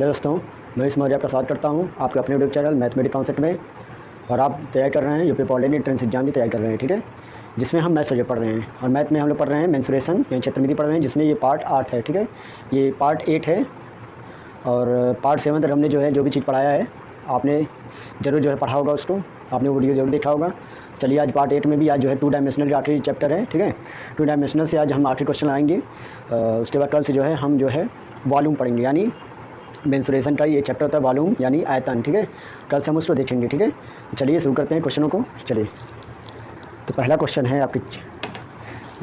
Hello दोस्तों, मैं इस मौर्य का स्वागत करता हूं आपके अपने यूट्यूब चैनल मैथमेटिक्स कॉन्सेप्ट में। और आप तैयार कर रहे हैं यूपी पॉलिटेक्निक एंट्रेंस एग्जाम की तैयारी कर रहे हैं, ठीक है, जिसमें हम मैथ सब्जेक्ट पढ़ रहे हैं। और मैथ में हम लोग पढ़ रहे हैं मेंसुरेशन यानी क्षेत्रमिति पढ़ रहे हैं, जिसमें ये पार्ट 8 है, ठीक है, ये पार्ट 8 है। और पार्ट 7 तक हमने जो भी चीज़ पढ़ाया है आपने ज़रूर पढ़ा होगा, उसको आपने वो वीडियो ज़रूर देखा होगा। चलिए आज पार्ट 8 में भी आज 2 डायमेंशनल का आखिरी चैप्टर है, ठीक है। 2 डायमेंशनल से आज हम आखिरी क्वेश्चन आएंगे। उसके बाद कल से हम वॉल्यूम पढ़ेंगे, यानी मेंसुरेशन का ये चैप्टर होता है वॉल्यूम यानी आयतन, ठीक है। कल से हम उसको देखेंगे, ठीक है। तो चलिए शुरू करते हैं क्वेश्चनों को। चलिए, तो पहला क्वेश्चन है आपके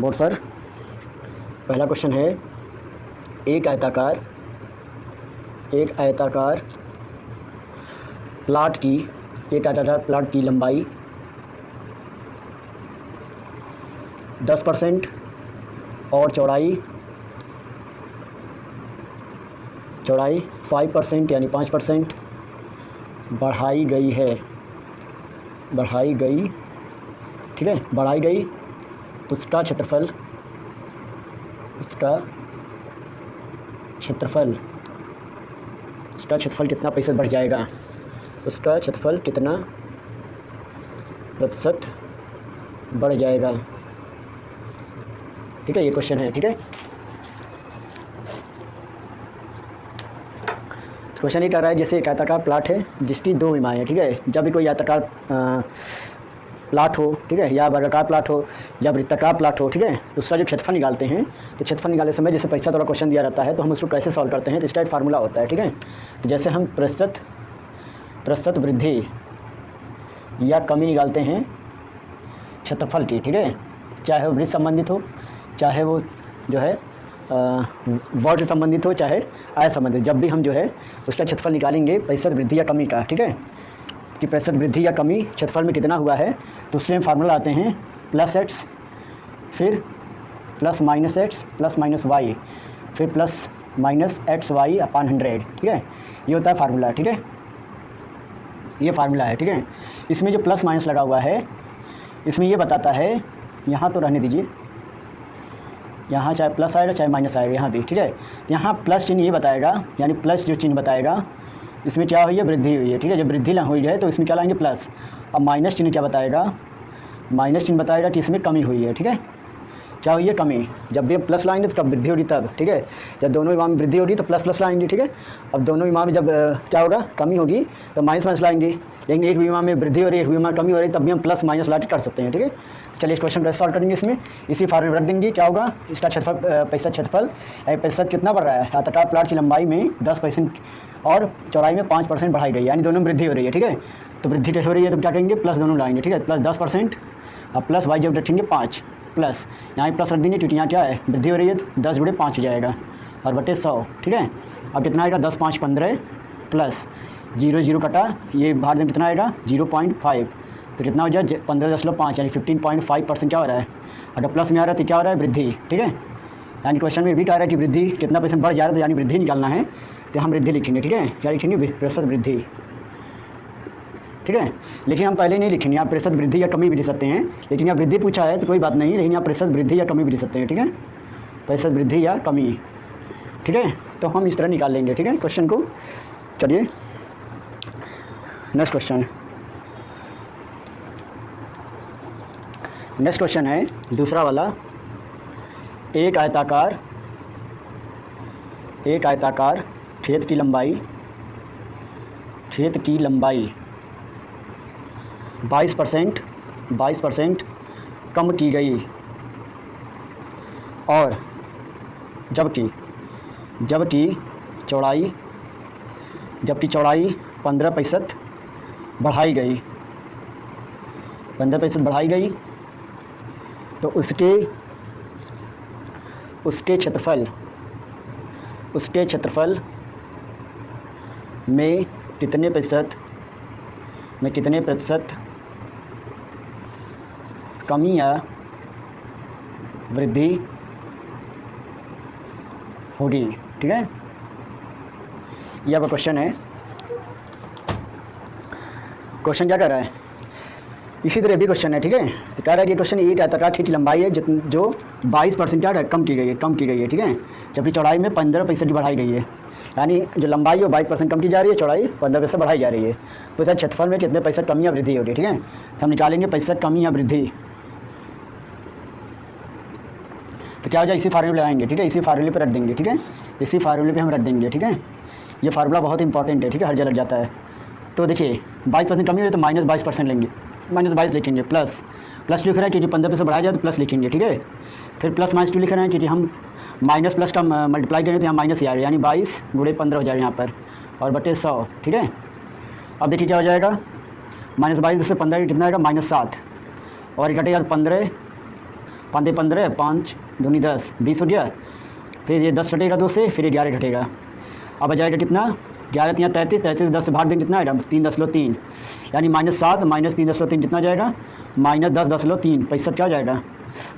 बोर्ड पर। पहला क्वेश्चन है एक आयताकार प्लाट की लंबाई 10% और चौड़ाई 5% यानी 5% बढ़ाई गई, ठीक है, बढ़ाई गई। उसका क्षेत्रफल कितना प्रतिशत बढ़ जाएगा, उसका क्षेत्रफल कितना प्रतिशत बढ़ जाएगा, ठीक है, ये क्वेश्चन है, ठीक है। क्वेश्चन ये कह रहा है जैसे एक आयताकार प्लाट है जिसकी 2 विमाएँ हैं, ठीक है। जब भी कोई आयताकार प्लाट हो, ठीक है, या वर्गाकार प्लाट हो या वृत्ताकार प्लाट हो, ठीक है, तो उसका जो क्षेत्रफल निकालते हैं, तो क्षेत्रफल निकालने समय जैसे पैसा थोड़ा क्वेश्चन दिया रहता है तो हम उसको कैसे सॉल्व करते हैं, तो इसका एक फार्मूला होता है, ठीक है। तो जैसे हम प्रतिशत वृद्धि या कमी निकालते हैं क्षेत्रफल की, ठीक है, चाहे वो वृत्त संबंधित हो, चाहे वो वर्ग से संबंधित हो, चाहे आय संबंधित। जब भी हम उसका क्षेत्रफल निकालेंगे प्रतिशत वृद्धि या कमी का, ठीक है, कि प्रतिशत वृद्धि या कमी क्षेत्रफल में कितना हुआ है, तो उसके लिए फार्मूला आते हैं +x फिर +-x +-y फिर +-xy/100, ठीक है। ये होता है फार्मूला, ठीक है, ये फार्मूला है, ठीक है। इसमें जो प्लस माइनस लगा हुआ है, इसमें ये बताता है, यहाँ तो रहने दीजिए, यहाँ चाहे प्लस आएगा चाहे माइनस आएगा, यहाँ भी, ठीक है। यहाँ प्लस चिन्ह ये बताएगा, यानी प्लस जो चिन्ह बताएगा इसमें क्या हुई है, वृद्धि हुई है, ठीक है। जब वृद्धि हुई है तो इसमें क्या लाएंगे, प्लस। अब माइनस चिन्ह क्या बताएगा, माइनस चिन्ह बताएगा कि इसमें कमी हुई है, ठीक है, क्या हुई है, कमी। जब भी हम प्लस लाएंगे तो कब वृद्धि होगी, तब, ठीक है। जब दोनों विमा में वृद्धि होगी तो प्लस लाएंगे, ठीक है। अब दोनों विमा में जब क्या होगा, कमी होगी तो माइनस लाएंगे। लेकिन एक विमा में वृद्धि हो रही है, एक विमा में कमी हो रही है, तब भी हम प्लस माइनस ला के कर सकते हैं, ठीक है। चलिए इस क्वेश्चन को सॉल्व करेंगे। इसमें इसी फार्मूला रख देंगे, क्या होगा, इसका क्षेत्रफल प्रतिशत कितना बढ़ रहा है, आयताकार प्लाट की लंबाई में 10% और चौड़ाई में 5% बढ़ाई गई, यानी दोनों में वृद्धि हो रही है, ठीक है। तो वृद्धि कैसे हो रही है, तो क्या करेंगे, प्लस दोनों लाएंगे, ठीक है, प्लस 10% और प्लस वाई जब रखेंगे 5 प्लस, यहाँ प्लस रख देंगे क्योंकि यहाँ क्या है, वृद्धि हो रही है, 10 × 5 हो जाएगा और बटे 100, ठीक है। अब कितना आएगा, 10 × 5 = 15 प्लस 0 कटा, ये भाग में कितना आएगा, 0.5, तो कितना हो जाए 15.5 यानी 15.5% क्या हो रहा है। अगर प्लस में आ रहा है तो क्या हो रहा है, वृद्धि, ठीक है। यानी क्वेश्चन में भी कह रहा है कि वृद्धि कितना % बढ़ जा रहा है, तो यानी वृद्धि निकालना है, तो हम वृद्धि लिखेंगे, ठीक है। क्या लिखेंगे, प्रतिशत वृद्धि, ठीक है। लेकिन हम पहले नहीं लिखेंगे, आप प्रतिशत वृद्धि या कमी भी लिख सकते हैं, लेकिन यहाँ वृद्धि पूछा है तो कोई बात नहीं, लेकिन यहाँ प्रतिशत वृद्धि या कमी भी लिख सकते हैं, ठीक है, प्रतिशत वृद्धि या कमी, ठीक है। तो हम इस तरह निकाल लेंगे, ठीक है, क्वेश्चन को। चलिए नेक्स्ट क्वेश्चन है दूसरा वाला। एक आयताकार खेत की लंबाई 22% कम की गई, और जबकि चौड़ाई 15% बढ़ाई गई, 15% बढ़ाई गई, तो उसके क्षेत्रफल में कितने प्रतिशत कमी या वृद्धि होगी, ठीक है। ये आपका क्वेश्चन है। क्वेश्चन क्या कर रहा है, इसी तरह भी क्वेश्चन है, ठीक है। तो कह रहा है कि क्वेश्चन ये कहता है की लंबाई है जो 22% क्या है कम की गई है, ठीक है, जबकि चौड़ाई में 15% बढ़ाई गई है। यानी जो लंबाई है वो 22% कम की जा रही है, चौड़ाई 15% बढ़ाई जा रही है। तो सर क्षेत्रफल में कितने % कमी या वृद्धि हो रही है, ठीक है। तो हम निकालेंगे % कमी या वृद्धि। तो क्या हो जाए, इसी फार्मूले लगाएंगे, ठीक है, इसी फार्मूले पर रख देंगे, ठीक है, इसी फार्मूले पे हम रख देंगे, ठीक है। ये फार्मूला बहुत इंपॉर्टेंट है, ठीक है, हर जगह लग जाता है। तो देखिए 22% कमी है तो -22% लेंगे, -22 लिखेंगे, प्लस लिख रहे हैं क्योंकि 15% बढ़ाया जाए तो प्लस लिखेंगे, ठीक है। फिर प्लस -2 लिख रहे हैं क्योंकि हम माइनस प्लस का मल्टीप्लाई करें तो यहाँ माइनस ही आ रहा है, यानी 22 × 15 हो जाएगा यहाँ पर, और बटे 100, ठीक है। अब देखिए क्या हो जाएगा, -22 से 15 कितना आएगा, -7, और घटेगा 15 5 15 5 दूनी 10 20 हो गया। फिर ये 10 घटेगा 2 से, फिर ये 11 घटेगा। अब आ जाएगा कितना, 11 × 33, 33 10 से भाग देंगे कितना आएगा, 3.3, यानी -7 - 3.3 कितना जाएगा, -10.3, पैसा क्या जाएगा,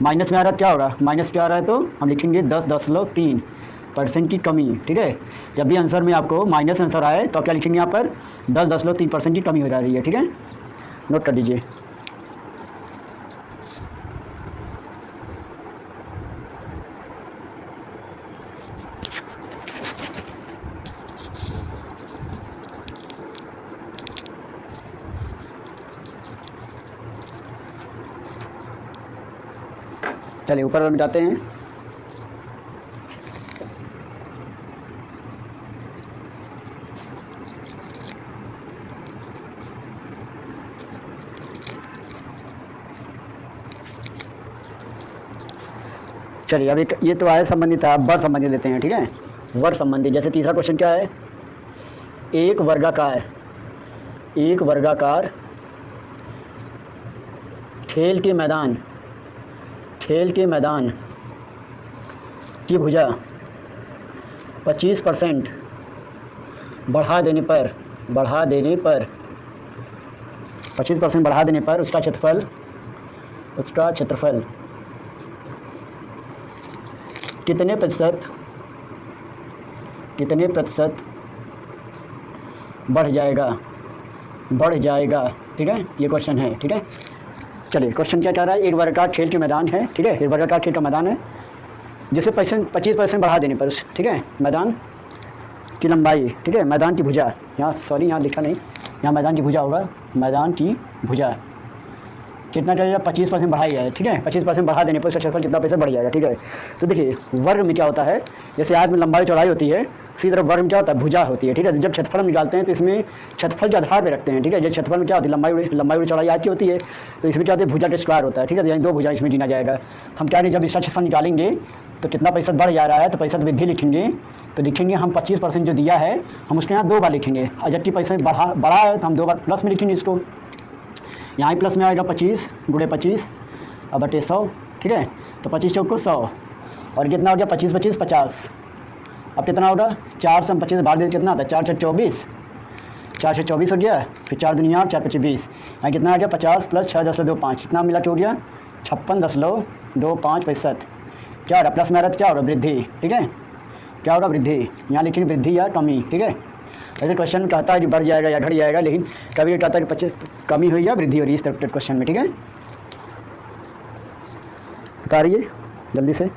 माइनस में आ रहा है क्या होगा, माइनस क्या आ रहा है तो हम लिखेंगे 10.3% की कमी, ठीक है। जब भी आंसर में आपको माइनस आंसर आए तो आप क्या लिखेंगे यहाँ पर 10.3% की कमी हो जा रही है, ठीक है, नोट कर लीजिए। चलिए ऊपर मिटाते हैं। चलिए अभी ये तो आय संबंधी था, अब वर्ग संबंधी लेते हैं, ठीक है। वर्ग संबंधी जैसे तीसरा क्वेश्चन क्या है, एक वर्गाकार खेल के मैदान की भुजा 25% बढ़ा देने पर 25% बढ़ा देने पर उसका क्षेत्रफल कितने प्रतिशत बढ़ जाएगा, ठीक है, ये क्वेश्चन है, ठीक है। चलिए क्वेश्चन क्या कह रहा है, एक वर्गाकार खेल के मैदान है, ठीक है, एक वर्गाकार खेल का मैदान है जिसे 25% बढ़ा देने पर, ठीक है, मैदान की लंबाई, ठीक है, मैदान की भुजा, यहाँ लिखा नहीं, यहाँ मैदान की भुजा होगा, मैदान की भुजा कितना क्या जाएगा, 25% बढ़ाई जाए, ठीक है, 25% बढ़ा देने पर उसका क्षेत्रफल कितना पैसा बढ़ जाएगा, ठीक है। तो देखिए वर्ग में क्या होता है, जैसे आयत में लंबाई चौड़ाई होती है, उसी तरह वर्ग में क्या होता है, भुजा होती है, ठीक है। जब क्षेत्रफल निकालते हैं तो इसमें क्षेत्रफल के आधार पर रखते हैं, ठीक है। जैसे क्षेत्रफल में क्या होती है, लंबाई चौड़ाई आयत की होती है, तो इसमें क्या होता है, भुजा का स्क्वायर होता है, ठीक है, यानी 2 भुजा इसमें गिना जाएगा। हम क्या नहीं, जब इसका क्षेत्रफल निकालेंगे तो कितना पैसा बढ़ जा रहा है, तो पैसा वृद्धि लिखेंगे, तो लिखेंगे हम 25% जो दिया है हम उसके यहाँ 2 बार लिखेंगे, और जबकि पैसा बढ़ा है तो हम 2 बार प्लस में लिखेंगे इसको, यहाँ प्लस में आएगा 25 × 25 और बटे 100, ठीक है। तो 25 चौको 100, और कितना हो गया, 25 25 50, अब कितना होगा, 4 से हम 25 भाग देते कितना आता है, 4 से 24, 4 से 24 हो गया, फिर 4 दुनिया 4 25 20, यहाँ कितना आ गया 50 + 6.25, कितना मिला के हो गया 56.25%। क्या हो रहा, प्लस में आ रहा है, क्या हो रहा, वृद्धि, ठीक है, क्या होगा, वृद्धि, यहाँ लिखेंगे वृद्धि या कमी, ठीक है। वैसे क्वेश्चन कहता है कि बढ़ जाएगा या घट जाएगा, लेकिन कभी कहता है कि कमी हुई या वृद्धि हो रही है इस तरह क्वेश्चन में, ठीक है। बता रही है जल्दी से।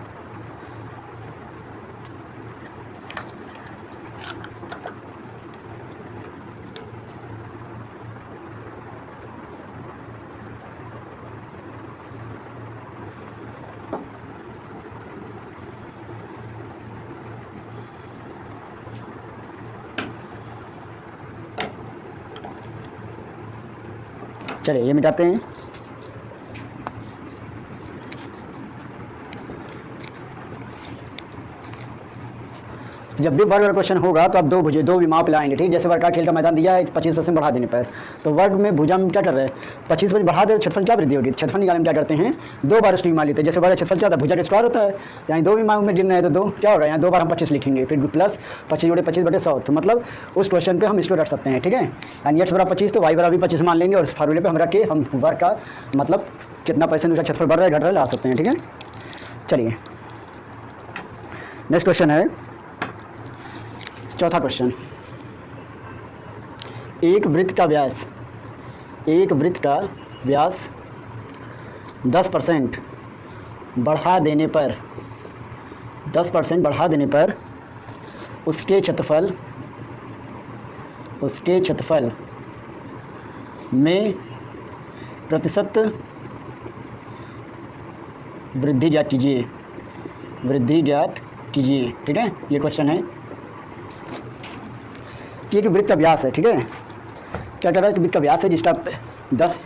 चलिए ये मिटाते हैं। जब भी वर्ग वाला क्वेश्चन होगा तो आप 2 विमाओं पे लाएंगे, ठीक, जैसे वर्गाकार खेल का मैदान दिया है 25% बढ़ा देने पर, तो वर्ग में भुजा में क्या कर रहे हैं, 25% बढ़ा दे, क्षेत्रफल क्या वृद्धि होगी, क्षेत्रफल निकालने में क्या करते हैं, 2 बार उसकी विमा लेते हैं। जैसे वर्ग क्षेत्रफल क्या होता है, भुजा का स्क्वायर होता है, यानी 2 विमाओं में गिन रहे हैं तो 2 क्या होगा, यहाँ 2 बार हम 25 लिखेंगे, फिर प्लस 25 × 25 बटे 100, तो मतलब उस क्वेश्चन पर हम इसको रख सकते हैं, ठीक है। यानी x = 25 तो y = 25 मान लेंगे, और इस फार्मूले पर हम रख के हम वर्ग का मतलब कितना % उसका क्षेत्रफल बढ़ रहा है घट रहा है ला सकते हैं, ठीक है। चलिए नेक्स्ट क्वेश्चन है, चौथा क्वेश्चन, एक वृत्त का व्यास एक वृत्त का व्यास 10% बढ़ा देने पर 10% बढ़ा देने पर उसके क्षेत्रफल में प्रतिशत वृद्धि ज्ञात कीजिए। ठीक है, ये क्वेश्चन है कि एक वृत्त का व्यास है। ठीक है, क्या कह रहा है कि वृत्त का व्यास है जिसका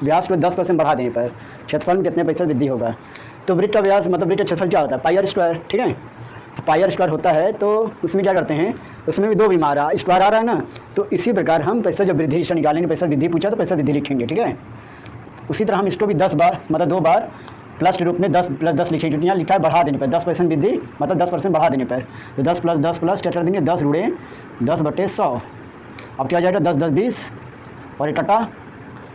व्यास को 10% बढ़ा देने पर क्षेत्रफल में कितने प्रतिशत वृद्धि होगा। तो वृत्त का व्यास मतलब वृत्त का क्षेत्रफल क्या होता है, पाई आर स्क्वायर। ठीक है, तो पाई आर स्क्वायर होता है, तो उसमें क्या करते हैं, उसमें भी दो भी मारा स्क्वायर आ रहा है ना, तो इसी प्रकार हम पैसा जब वृद्धि इसका निकालेंगे, पैसा वृद्धि पूछा तो पैसा वृद्धि लिखेंगे। ठीक है, उसी तरह हम इसको भी 10 बार मतलब 2 बार प्लस के रूप में 10 + 10 लिखेंगे, क्योंकि यहाँ लिखा है बढ़ा देने पर 10% वृद्धि मतलब 10% बढ़ा देने पर, तो 10 + 10 प्लस क्या कर देंगे 10 × 10/100। अब क्या हो जाएगा 10 × 10 = 20 और इकट्ठा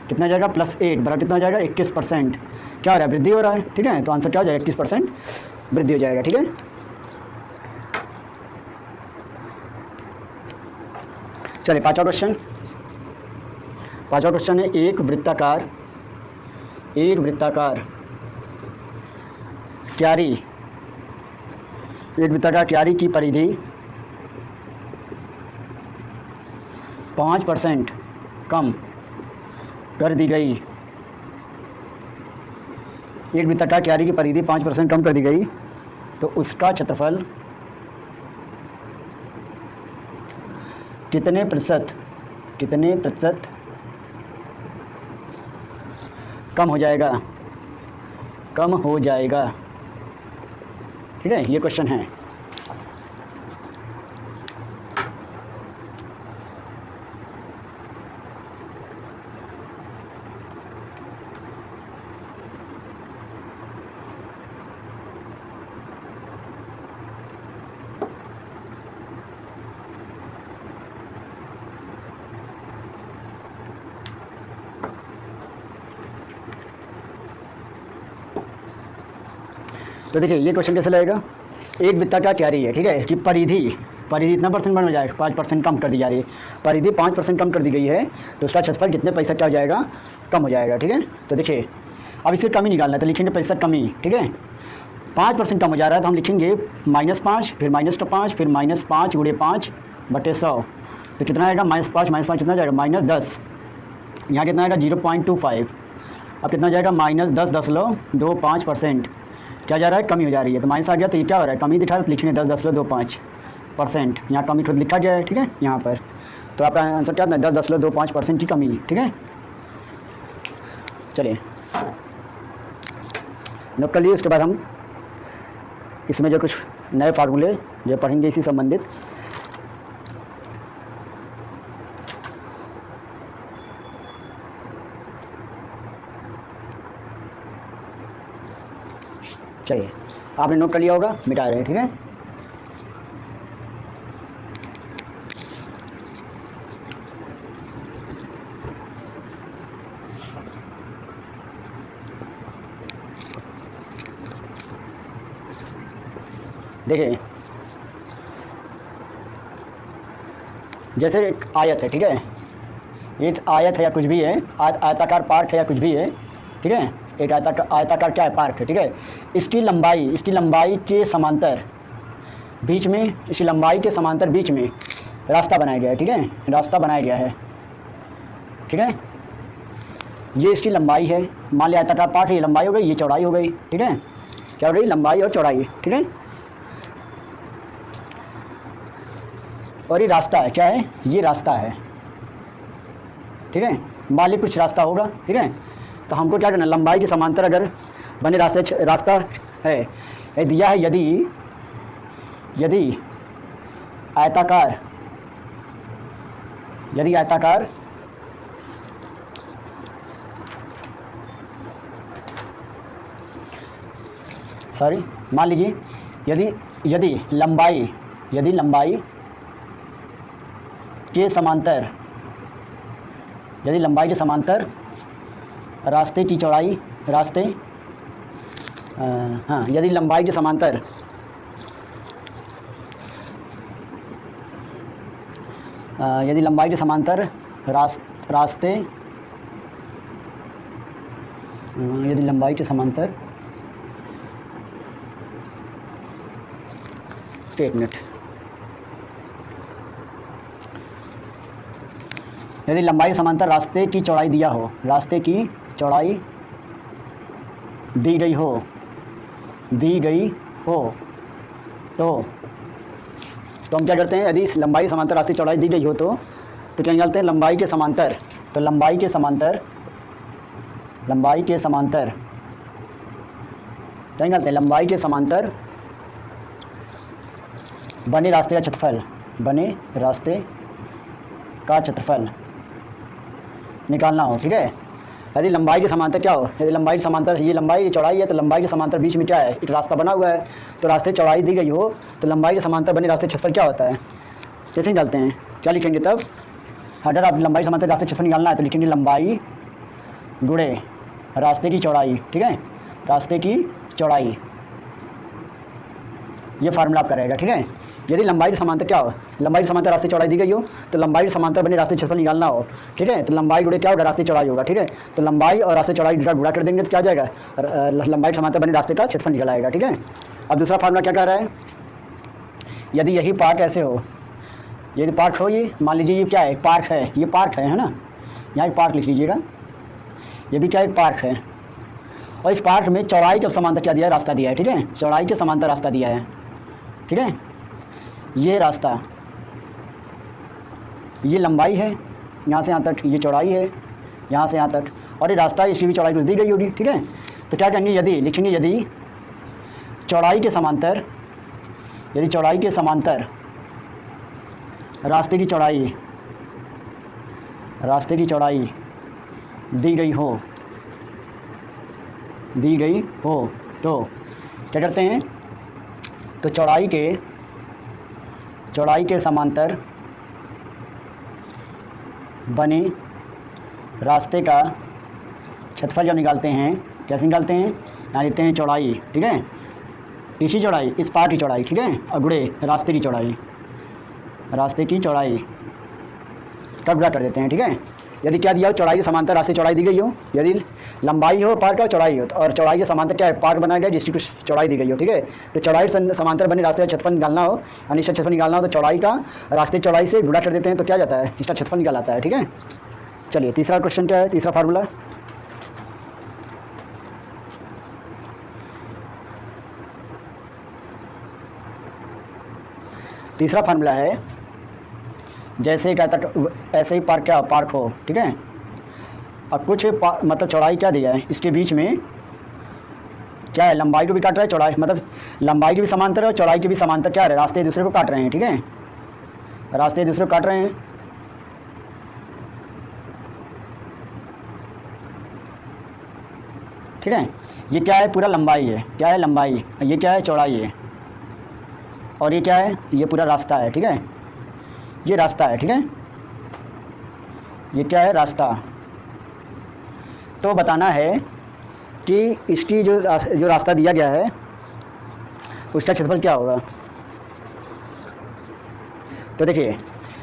कितना जाएगा +8 बराबर कितना हो जाएगा 21%। क्या हो रहा है, वृद्धि हो रहा है। ठीक है, तो आंसर क्या हो जाएगा 21% वृद्धि हो जाएगा। ठीक है, चलिए पांचवा क्वेश्चन है एक वृत्ताकार क्यारी की परिधि 5% कम कर दी गई। एक वृत्ताकार क्यारी की परिधि 5% कम कर दी गई तो उसका क्षेत्रफल कितने प्रतिशत कम हो जाएगा। ठीक है, ये क्वेश्चन है। तो देखिए ये क्वेश्चन कैसे लगेगा, एक वृत्ताकार क्यारी है। ठीक है, कि परिधि इतना परसेंट बढ़ जाएगा, 5% कम कर दी जा रही है, परिधि 5% कम कर दी गई है तो उसका क्षेत्रफल कितने पैसा क्या हो जाएगा, कम हो जाएगा। ठीक है, तो देखिए अब इसकी कमी निकालना है तो लिखेंगे प्रतिशत कमी। ठीक है, 5% कम हो जा रहा है तो हम लिखेंगे -5 फिर -5 फिर -5 × 5/100 तो कितना आएगा -5 कितना जाएगा -10, यहाँ कितना आएगा 0.25, अब कितना जाएगा -10.25%। क्या जा रहा है, कमी हो जा रही है, तो माइनस आ गया तो ये क्या हो रहा है, कमी दिखा रहा है तो लिखेंगे 10.25%, यहाँ कमी थोड़ा लिखा गया है। ठीक है, यहाँ पर तो आपका आंसर क्या था 10.25% की कमी। ठीक है, चलिए नोट कर लिए। उसके बाद हम इसमें जो कुछ नए फार्मूले जो पढ़ेंगे इसी संबंधित। चलिए आपने नोट कर लिया होगा, मिटा रहे हैं। ठीक है, देखिए जैसे एक आयत है। ठीक है, एक आयत है या कुछ भी है, आयताकार पार्क है या कुछ भी है। ठीक है, एक आयताकार क्या है, पार्क है। ठीक है, इसकी लंबाई के समांतर बीच में, इसकी लंबाई के समांतर बीच में रास्ता बनाया गया है। ठीक है, रास्ता बनाया गया है। ठीक है, ये इसकी लंबाई है, मान लिया आयताकार पार्क है, ये लंबाई हो गई, ये चौड़ाई हो गई। ठीक है, क्या हो गई, लंबाई और चौड़ाई। ठीक है, और ये रास्ता है, क्या है, ये रास्ता है। ठीक है, मान ली कुछ रास्ता होगा। ठीक है, तो हमको क्या करना, लंबाई के समांतर अगर बने रास्ता है दिया है, यदि आयताकार मान लीजिए यदि लंबाई के समांतर रास्ते की चौड़ाई यदि लंबाई के समांतर रास्ते यदि लंबाई के समांतर, एक मिनट, यदि लंबाई के समांतर रास्ते की चौड़ाई दिया हो, रास्ते की चौड़ाई दी गई हो, तो हम क्या करते हैं, यदि इस लंबाई के समांतर रास्ते की चौड़ाई दी गई हो तो क्या निकालते हैं, लंबाई के समांतर, तो लंबाई के समांतर क्या निकालते हैं, लंबाई के समांतर बने रास्ते का क्षेत्रफल निकालना हो। ठीक है, यदि लंबाई के समांतर क्या हो, यदि लंबाई के समांतर, ये लंबाई चौड़ाई है, तो लंबाई के समांतर बीच में क्या है, एक रास्ता बना हुआ है, तो रास्ते चौड़ाई दी गई हो तो लंबाई के समांतर बने रास्ते क्षेत्रफल क्या होता है, कैसे निकालते हैं, क्या लिखेंगे तब, अगर आप लंबाई समांतर रास्ते क्षेत्रफल निकालना है तो लिखेंगे लंबाई गुणे रास्ते की चौड़ाई। ठीक है, रास्ते की चौड़ाई, ये फार्मूला आपका रहेगा। ठीक है, यदि लंबाई के समांतर क्या हो, लंबाई के समांतर रास्ते चौड़ाई दी गई हो तो लंबाई के समांतर बने रास्ते क्षेत्रफल निकालना हो। ठीक है, तो लंबाई गुणे क्या होगा, रास्ते चौड़ाई होगा। ठीक है, तो लंबाई और रास्ते चौड़ाई का गुणा कर देंगे तो क्या आ जाएगा, लंबाई के समांतर बने रास्ते का क्षेत्रफल निकल आएगा। ठीक है, अब दूसरा फार्मूला क्या कह रहा है, यदि यही पार्क ऐसे हो, यदि पार्क हो, ये मान लीजिए ये क्या है, पार्क है, ये पार्क है ना, यहाँ एक पार्क लिख लीजिएगा, ये भी क्या एक पार्क है, और इस पार्क में चौड़ाई के समांतर क्या दिया है, रास्ता दिया है। ठीक है, चौड़ाई के समांतर रास्ता दिया है। ठीक है, ये रास्ता, ये लंबाई है यहाँ से यहाँ तक, ये चौड़ाई है यहाँ से यहाँ तक, और ये रास्ता, इसकी भी चौड़ाई कुछ दी गई होगी। ठीक है, तो क्या करेंगे, यदि लिखेंगे, यदि चौड़ाई के समांतर रास्ते की चौड़ाई दी गई हो तो क्या करते हैं, तो चौड़ाई के समांतर बने रास्ते का क्षेत्रफल जब निकालते हैं, कैसे निकालते हैं, यहाँ लिखते हैं चौड़ाई। ठीक है, इसी चौड़ाई, इस पार्क की चौड़ाई। ठीक है, और गुणे रास्ते की चौड़ाई का गुणा कर देते हैं। ठीक है, यदि क्या दिया हो, चौड़ाई के समांतर रास्ते चौड़ाई दी गई हो, यदि लंबाई हो पार्क का, चौड़ाई हो, और चौड़ाई के समांतर क्या है, पार्क बनाया गया जिसकी कुछ चौड़ाई दी गई हो। ठीक है, तो चौड़ाई समांतर बने रास्ते का क्षेत्रफल निकालना हो, यानी इसका क्षेत्रफल निकालना हो, तो चौड़ाई का रास्ते चौड़ाई से गुणा कर देते हैं तो क्या जाता है, इसका क्षेत्रफल निकाल आता है। ठीक है, चलिए तीसरा क्वेश्चन क्या है, तीसरा फार्मूला, तीसरा फार्मूला है, जैसे ही कहता ऐसे ही पार्क हो। ठीक है, और कुछ मतलब चौड़ाई क्या दिया है, इसके बीच में क्या है, लंबाई को भी काट रहा है, चौड़ाई मतलब लंबाई की भी समांतर है और चौड़ाई की भी समांतर क्या है, रास्ते एक दूसरे को काट रहे हैं। ठीक है, रास्ते एक दूसरे को काट रहे हैं। ठीक है, ये क्या है, पूरा लंबाई है, क्या है, लंबाई, ये क्या है, चौड़ाई है, और ये क्या है, ये पूरा रास्ता है। ठीक है, ये रास्ता है। ठीक है, ये क्या है, रास्ता। तो बताना है कि इसकी जो रास्ता दिया गया है उसका क्षेत्रफल क्या होगा। तो देखिए,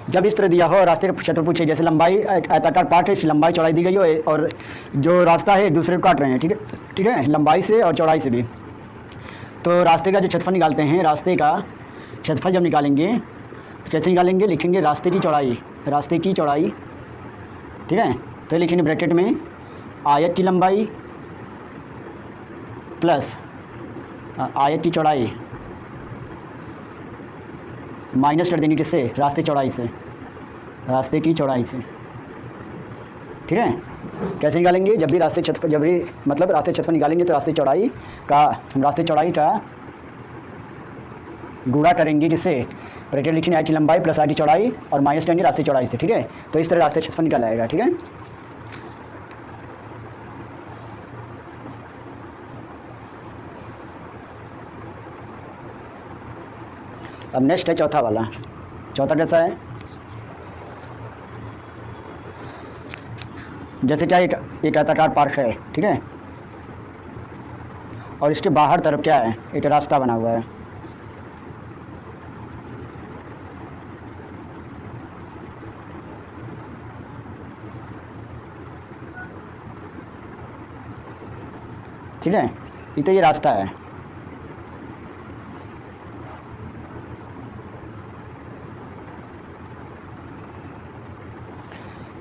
जब इस तरह दिया हो और रास्ते का क्षेत्र पूछे, जैसे लंबाई आयताकार पार्क है, इसकी लंबाई चौड़ाई दी गई हो और जो रास्ता है एक दूसरे को काट रहे हैं। ठीक है, ठीक है, लंबाई से और चौड़ाई से भी, तो रास्ते का जो क्षेत्रफल निकालते हैं, रास्ते का क्षेत्रफल जब निकालेंगे तो कैसे निकालेंगे, लिखेंगे रास्ते की चौड़ाई। ठीक है, तो लिखेंगे ब्रैकेट में आयत की लंबाई प्लस आयत की चौड़ाई माइनस कर देंगे किससे, रास्ते की चौड़ाई से। ठीक है, कैसे निकालेंगे, जब भी रास्ते क्षेत्रफल निकालेंगे तो रास्ते चौड़ाई का गुणा करेंगे किससे, ब्रैकेट लिखेंगे आई की लंबाई प्लस आई की चौड़ाई और माइनस करेंगे रास्ते चौड़ाई से। ठीक है, तो इस तरह रास्ते क्षेत्रफल निकल आएगा। ठीक है, अब नेक्स्ट है चौथा वाला। चौथा कैसा है, जैसे क्या एक आयताकार पार्क है। ठीक है, और इसके बाहर तरफ क्या है, एक रास्ता बना हुआ है। ठीक है, ये तो ये रास्ता है।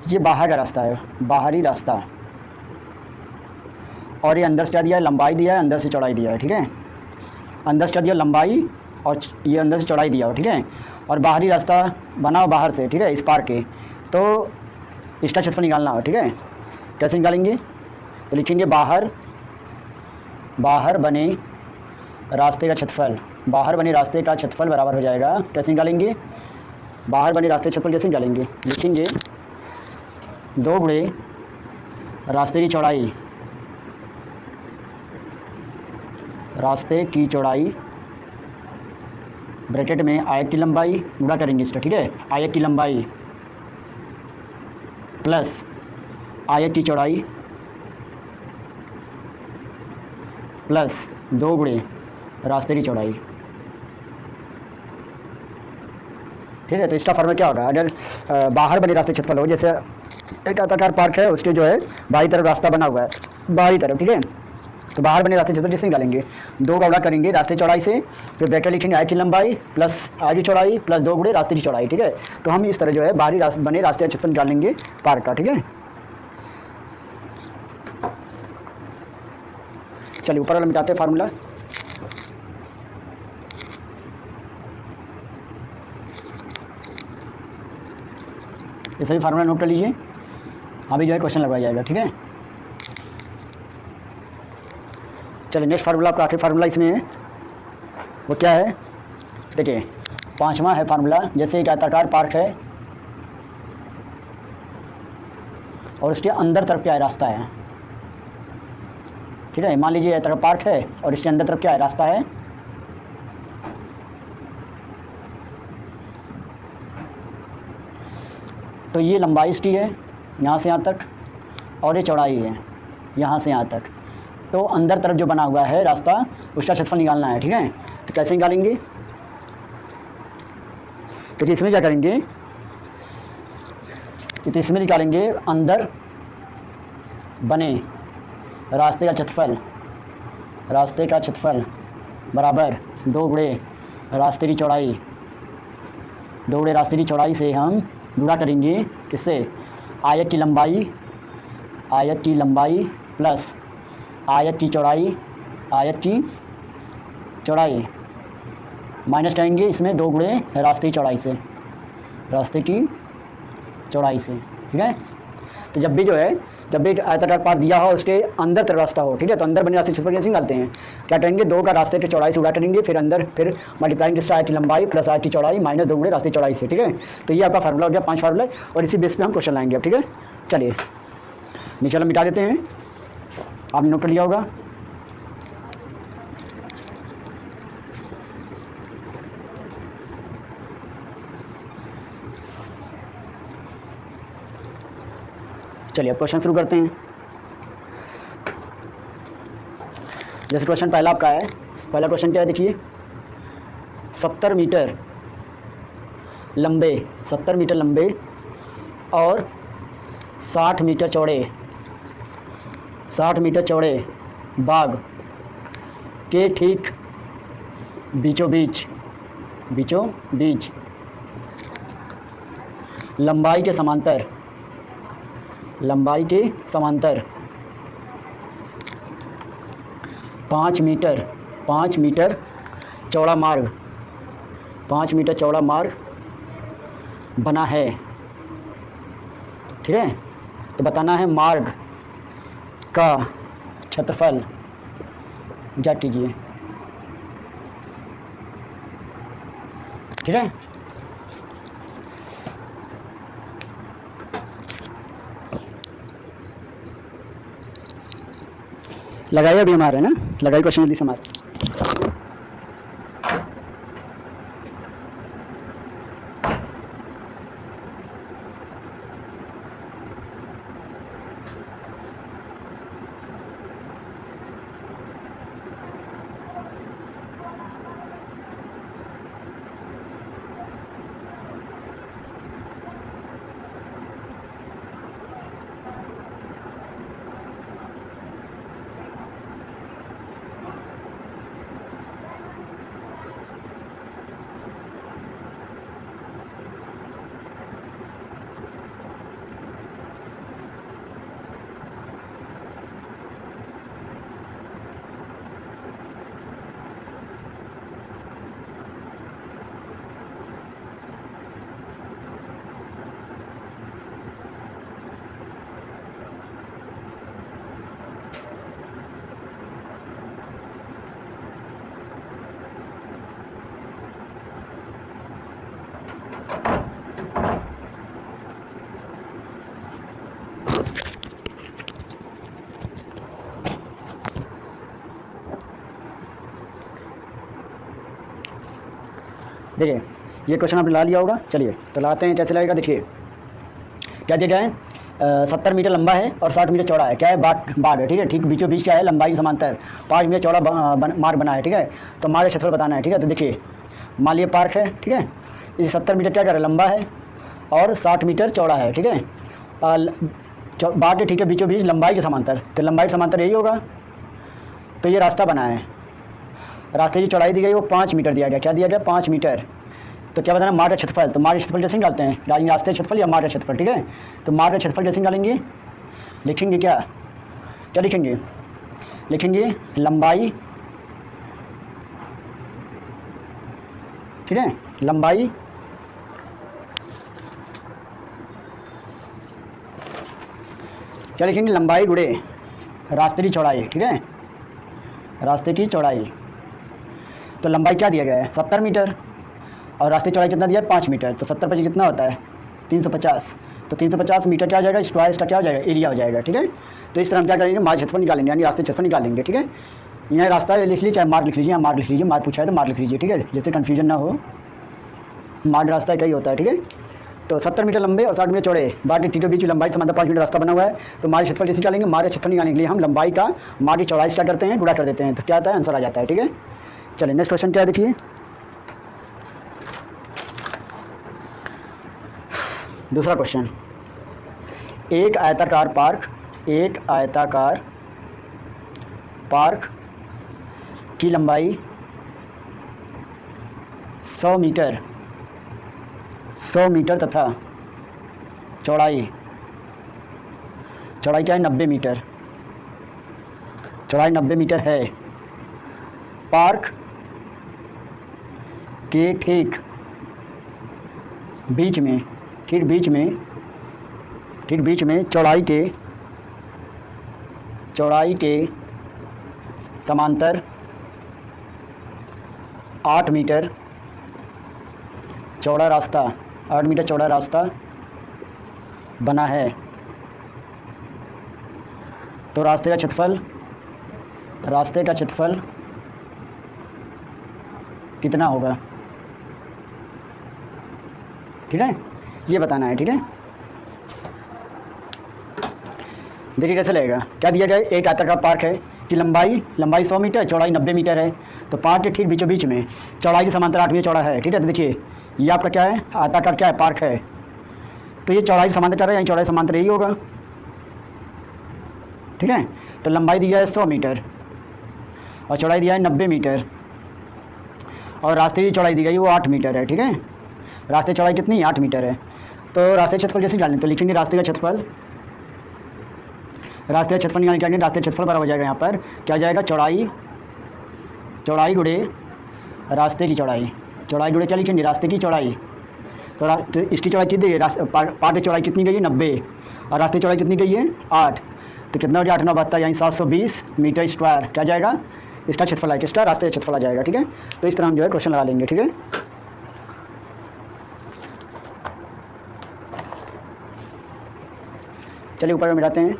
ये बाहर का रास्ता है, बाहरी रास्ता। और ये अंदर से क्या दिया है, लंबाई दिया है, अंदर से चौड़ाई दिया है। ठीक है, अंदर से क्या दिया, लंबाई, और ये अंदर से चौड़ाई दिया हो। ठीक है, और बाहरी रास्ता बना हो बाहर से। ठीक है, इस पार के, तो इसका क्षेत्रफल निकालना हो। ठीक है, कैसे निकालेंगे, तो लिखेंगे बाहर, बाहर बने रास्ते का क्षेत्रफल, बाहर बने रास्ते का क्षेत्रफल बराबर हो जाएगा, कैसे निकालेंगे, बाहर बने रास्ते का क्षेत्रफल कैसे निकालेंगे, लिखेंगे 2 गुणे रास्ते की चौड़ाई, रास्ते की चौड़ाई ब्रैकेट में आयत की लंबाई, गुणा करेंगे इसका। ठीक है, आयत की लंबाई प्लस आयत की चौड़ाई प्लस 2 गुणे रास्ते की चौड़ाई। ठीक है, तो इसका फॉर्मूला क्या होगा, अगर बाहर बने रास्ते क्षेत्रफल हो, जैसे एक आयताकार पार्क है, उसके जो है बाई तरफ रास्ता बना हुआ है, बाहरी तरफ। ठीक है, तो बाहर बने रास्ते क्षेत्रफल जैसे निकालेंगे, 2 का गुणा करेंगे रास्ते चौड़ाई से, फिर ब्रैकेट लिखेंगे आय की लंबाई प्लस आय की चौड़ाई प्लस 2 गुणे रास्ते की चौड़ाई। ठीक है, तो हम इस तरह जो है बाहरी बने रास्ते का क्षेत्रफल निकाल लेंगे पार्क का। ठीक है, चलिए ऊपर वाला मिटाते हैं फार्मूला। ये सभी फार्मूला नोट कर लीजिए, अभी जो है क्वेश्चन लगवाया जाएगा। ठीक है, चलिए नेक्स्ट फार्मूला, आपका आखिरी फार्मूला इसमें है, वो क्या है, देखिए 5वां है फार्मूला। जैसे एक आयताकार पार्क है और उसके अंदर तरफ क्या है, रास्ता है। ठीक है, मान लीजिए आयताकार पार्क है और इसके अंदर तरफ क्या है, रास्ता है। तो ये लंबाई इसकी है यहाँ से यहाँ तक, और ये चौड़ाई है यहाँ से यहाँ तक। तो अंदर तरफ जो बना हुआ है रास्ता, उसका क्षेत्रफल निकालना है। ठीक है, तो कैसे निकालेंगे, तो इसमें क्या करेंगे, तो इसमें निकालेंगे अंदर बने रास्ते का क्षेत्रफल, रास्ते का क्षेत्रफल बराबर 2 गुणे रास्ते की चौड़ाई, 2 गुणे रास्ते की चौड़ाई से हम गुणा करेंगे किससे, आयत की लंबाई, आयत की लंबाई प्लस आयत की चौड़ाई, आयत की चौड़ाई माइनस करेंगे इसमें 2 गुणे रास्ते की चौड़ाई से, रास्ते की चौड़ाई से। ठीक है, तो जब भी जो है, जब भी आयताकार पार्क दिया हो उसके अंदर तरफ रास्ता हो, ठीक है, तो अंदर बने रास्ते क्षेत्रफल कैसे निकालते हैं, क्या करेंगे, 2 का रास्ते की चौड़ाई से गुणा करेंगे, फिर अंदर फिर मल्टीप्लाइंग इसका आयत की लंबाई प्लस आयत की चौड़ाई माइनस 2 गुणे रास्ते की चौड़ाई से। ठीक है, तो ये आपका फार्मूला हो गया, 5 फार्मूला, और इसी बेस पे हम क्वेश्चन लाएंगे अब। ठीक है, चलिए नीचे वाला मिटा देते हैं, आपने नोट कर लिया होगा। चलिए अब क्वेश्चन शुरू करते हैं। जैसे क्वेश्चन पहला आपका है, पहला क्वेश्चन क्या है, देखिए 70 मीटर लंबे, 70 मीटर लंबे और 60 मीटर चौड़े, 60 मीटर चौड़े बाग के ठीक बीचों बीच, बीचों बीच लंबाई के समांतर, लंबाई के समांतर 5 मीटर, 5 मीटर चौड़ा मार्ग, 5 मीटर चौड़ा मार्ग बना है। ठीक है, तो बताना है मार्ग का क्षेत्रफल, ज्ञात कीजिए। ठीक है, लगाइए अभी हमारे ना, लगाइए क्वेश्चन जल्दी से हमारे। देखिए ये क्वेश्चन आपने ला लिया होगा। चलिए तो लाते हैं, कैसे लगेगा। देखिए क्या दिया गया है, 70 मीटर लंबा है और 60 मीटर चौड़ा है। क्या है, बाग है, ठीक है। ठीक बीचों बीच क्या है, लंबाई समांतर 5 मीटर चौड़ा मार्ग बना है, ठीक है। तो मार्ग का क्षेत्रफल बताना है, ठीक है। तो देखिए मान लिया पार्क है, ठीक है। ये 70 मीटर क्या कर रहा है, लंबा है और 60 मीटर चौड़ा है, ठीक है। बाग है, ठीक है, बीचों बीच लंबाई के समांतर, तो लंबाई के समांतर यही होगा। तो ये रास्ता बना है, रास्ते की चौड़ाई दी गई वो 5 मीटर दिया गया। क्या दिया गया, 5 मीटर। तो क्या बताना, मार्ग का क्षेत्रफल। तो मार्ग का क्षेत्रफल जैसे निकालते हैं, डालेंगे रास्ते क्षेत्रफल या मार्ग का क्षेत्रफल, ठीक है। तो मार्ग का क्षेत्रफल जैसे निकालेंगे, लिखेंगे क्या लिखेंगे, लिखेंगे लंबाई, ठीक है, लंबाई क्या लिखेंगे, लंबाई गुणे रास्ते की चौड़ाई, ठीक है, रास्ते की चौड़ाई। तो लंबाई क्या दिया गया है, 70 मीटर और रास्ते चौड़ाई कितना दिया है, 5 मीटर। तो 70 पची कितना होता है, 350। तो 350 मीटर क्या हो जाएगा, स्क्वायर, इसका क्या हो जाएगा, एरिया हो जाएगा, ठीक है। तो इस तरह हम क्या करेंगे, मार्ग क्षेत्रफल निकालेंगे, यानी रास्ते क्षेत्रफल निकालेंगे, ठीक है। यहाँ रास्ता लिख लीजिए, चाहे मार्ग लिख लीजिए, यहाँ मार्ग लिख लीजिए, मार्ग पूछा है तो मार्ग लिख लीजिए, ठीक है, जैसे कन्फ्यूजन ना हो। मार्ग रास्ता क्या ही होता है, ठीक है। तो 70 मीटर लंबे और 60 मीटर चौड़े, बाग के ठीक बीच लंबाई समांतर 5 मीटर रास्ता बना हुआ है। तो मार्ग क्षेत्रफल जैसे निकालेंगे, मार्ग क्षेत्रफल निकालने के लिए हम लंबाई का मार्ग की चौड़ाई क्या करते हैं, गुणा कर देते हैं। तो क्या आता है, आंसर आ जाता है, ठीक है। चलिए नेक्स्ट क्वेश्चन क्या है, देखिए दूसरा क्वेश्चन। एक आयताकार पार्क की लंबाई 100 मीटर तथा चौड़ाई क्या है, 90 मीटर। चौड़ाई 90 मीटर है। पार्क के ठीक बीच में चौड़ाई के समांतर 8 मीटर चौड़ा रास्ता बना है। तो रास्ते का क्षेत्रफल कितना होगा, ठीक है, ये बताना है, ठीक है। देखिए कैसे लगेगा, क्या दिया गया, एक आयताकार पार्क है कि लंबाई 100 मीटर, चौड़ाई 90 मीटर है। तो पार्क के ठीक बीचों बीच में चौड़ाई के समांतर 8 मीटर चौड़ा है, ठीक है। तो देखिए ये आपका क्या है, आयताकार क्या है, पार्क है। तो ये चौड़ाई समांतर क्या है, यानी चौड़ाई समांतर यही होगा, ठीक है। तो लंबाई दिया है 100 मीटर और चौड़ाई दिया है 90 मीटर और रास्ते की चौड़ाई दी गई वो 8 मीटर है, ठीक है। रास्ते चौड़ाई कितनी, 8 मीटर है। तो रास्ते क्षेत्रफल जैसे निकालें, तो लिखेंगे रास्ते का क्षेत्रफल निकालने, रास्ते क्षेत्रफल बराबर हो जाएगा, यहाँ पर क्या हो जाएगा, चौड़ाई गुणे रास्ते की चौड़ाई। चौड़ाई गुणे क्या लिखेंगे, रास्ते की चौड़ाई। तो इसकी चौड़ाई कितनी है, पार्क की चौड़ाई कितनी गई है, 90 और रास्ते चौड़ाई कितनी गई है, 8। तो कितना हो जाए, 8 9 72, यानी 720 मीटर स्क्वायर क्या जाएगा, इसका क्षेत्रफल है, किसका, रास्ते का क्षेत्रफल आ जाएगा, ठीक है। तो इस तरह हम जो है क्वेश्चन लगा लेंगे, ठीक है। चलिए ऊपर में मिलाते हैं।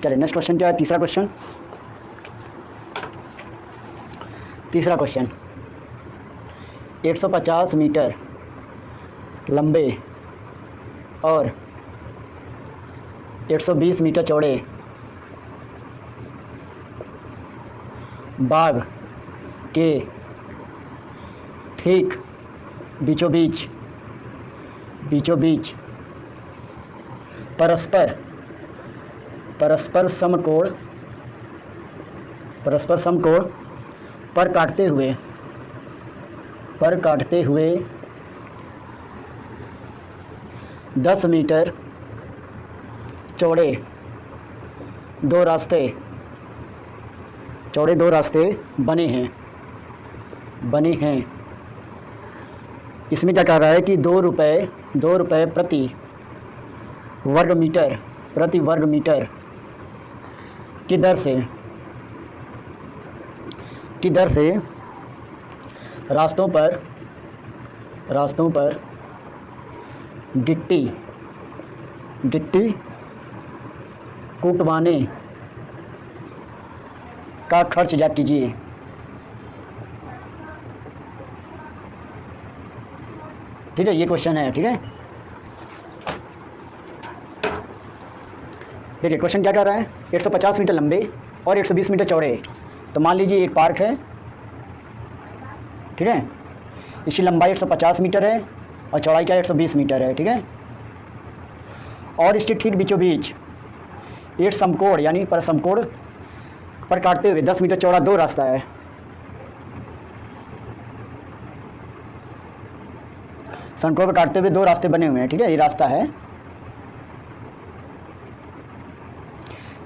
चलिए नेक्स्ट क्वेश्चन क्या है, तीसरा क्वेश्चन 150 मीटर लंबे और 120 मीटर चौड़े बाग के ठीक बीचों बीच परस्पर समकोण पर काटते हुए 10 मीटर चौड़े दो रास्ते बने हैं। इसमें क्या कह रहा है कि 2 रुपये प्रति वर्ग मीटर की दर से रास्तों पर गिट्टी गिट्टी कुटवाने का खर्च ज्ञात कीजिए। ठीक है, ये क्वेश्चन है। ठीक है, देखिए क्वेश्चन क्या कर रहा है, 150 मीटर लंबे और 120 मीटर चौड़े। तो मान लीजिए एक पार्क है, ठीक है, इसकी लंबाई 150 मीटर है और चौड़ाई क्या 120 मीटर है। ठीक है, और इसके ठीक बीचों बीच एक समकोण यानी पर समकोण पर काटते हुए 10 मीटर चौड़ा दो रास्ता है। समकोण पर काटते हुए दो रास्ते बने हुए हैं। ठीक है, ये रास्ता है।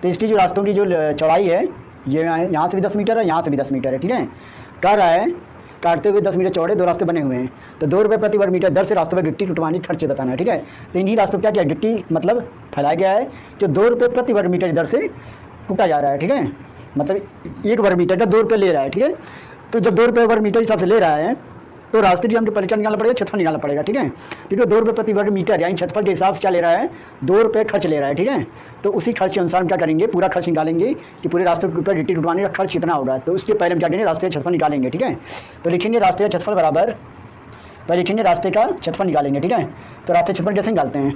तो इसकी जो रास्तों की जो चौड़ाई है ये यहाँ से भी 10 मीटर है, यहाँ से भी 10 मीटर है। ठीक है, कह रहा है काटते हुए 10 मीटर चौड़े दो रास्ते बने हुए हैं, तो 2 रुपये प्रति वर्ग मीटर दर से रास्तों पर गिट्टी कुटवाने खर्चे बताना है। ठीक है, तो इन्हीं रास्तों पर क्या किया, गिट्टी मतलब फैलाया गया है जो 2 रुपये प्रति वर्ग मीटर दर से कूटा जा रहा है। ठीक है, मतलब 1 वर्ग मीटर का 2 रुपये ले रहा है। ठीक है, तो जब 2 रुपये वर्ग मीटर हिसाब से ले रहा है तो रास्ते की हमको पहले क्या निकालना पड़ेगा, क्षेत्रफल निकालना पड़ेगा। ठीक है, क्योंकि 2 रुपये प्रति वर्ग मीटर यानी क्षेत्रफल के हिसाब से क्या ले रहा है, 2 रुपये खर्च ले रहा है। ठीक है, तो उसी खर्च के अनुसार हम क्या करेंगे, पूरा खर्च निकालेंगे कि पूरे रास्ते पर गिट्टी कुटवाने का खर्च कितना होगा। तो उसके पहले हम क्या करेंगे, रास्ते का क्षेत्रफल निकालेंगे। ठीक है, तो लिखेंगे रास्ते का क्षेत्रफल बराबर, पहले लिखेंगे रास्ते का क्षेत्रफल निकालेंगे। ठीक है, तो रास्ते क्षेत्रफल कैसे निकालते हैं,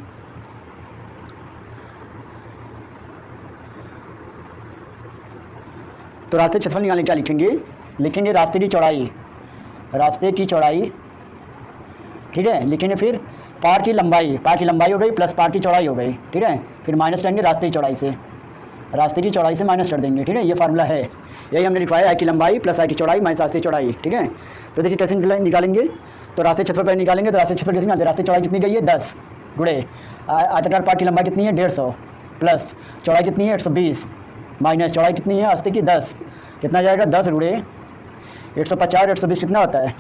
तो रास्ते क्षेत्रफल निकालने क्या लिखेंगे, लिखेंगे रास्ते की चौड़ाई, रास्ते की चौड़ाई। ठीक है, लिखेंगे फिर पार की लंबाई, पार की लंबाई हो गई प्लस पार की चौड़ाई हो गई। ठीक है, फिर माइनस करेंगे रास्ते की चौड़ाई से, रास्ते की चौड़ाई से माइनस कर देंगे। ठीक है, ये फार्मूला है, यही हमने लिखवाया, आई की लंबाई प्लस आई की चौड़ाई माइनस रास्ते की चौड़ाई। ठीक है, तो देखिए कैसे निकालेंगे, तो रास्ते क्षेत्रफल पहले निकालेंगे, तो रास्ते क्षेत्रफल कैसे निकालते हैं, रास्ते चौड़ाई कितनी गई है 10 गुणे आयताकार पार की लंबाई कितनी है 150 प्लस चौड़ाई कितनी है 120 माइनस चौड़ाई कितनी है रास्ते की 10, कितना जाएगा 10 गुणे 150 120 कितना होता है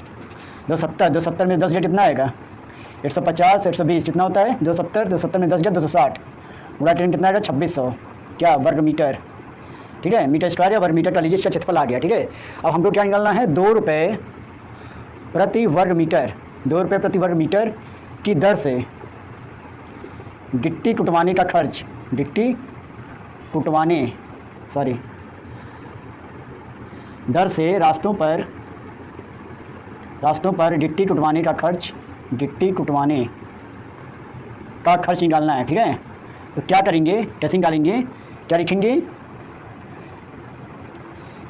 270, 270 में 10 गया कितना आएगा 150 120 कितना होता है 270, 270 में 10 गया 260 गुणा 10 कितना आएगा 2600 क्या वर्ग मीटर। ठीक है, मीटर स्क्वायर या वर्ग मीटर का लीजिए, इसका क्षेत्रफल आ गया। ठीक है, अब हमको क्या निकालना है, 2 रुपये प्रति वर्ग मीटर, 2 रुपये प्रति वर्ग मीटर की दर से गिट्टी कुटवाने का खर्च, गिट्टी कुटवाने दर से रास्तों पर गिट्टी कुटवाने का खर्च, गिट्टी कुटवाने का खर्च निकालना है। ठीक है, तो क्या करेंगे, कैसे निकालेंगे, क्या लिखेंगे,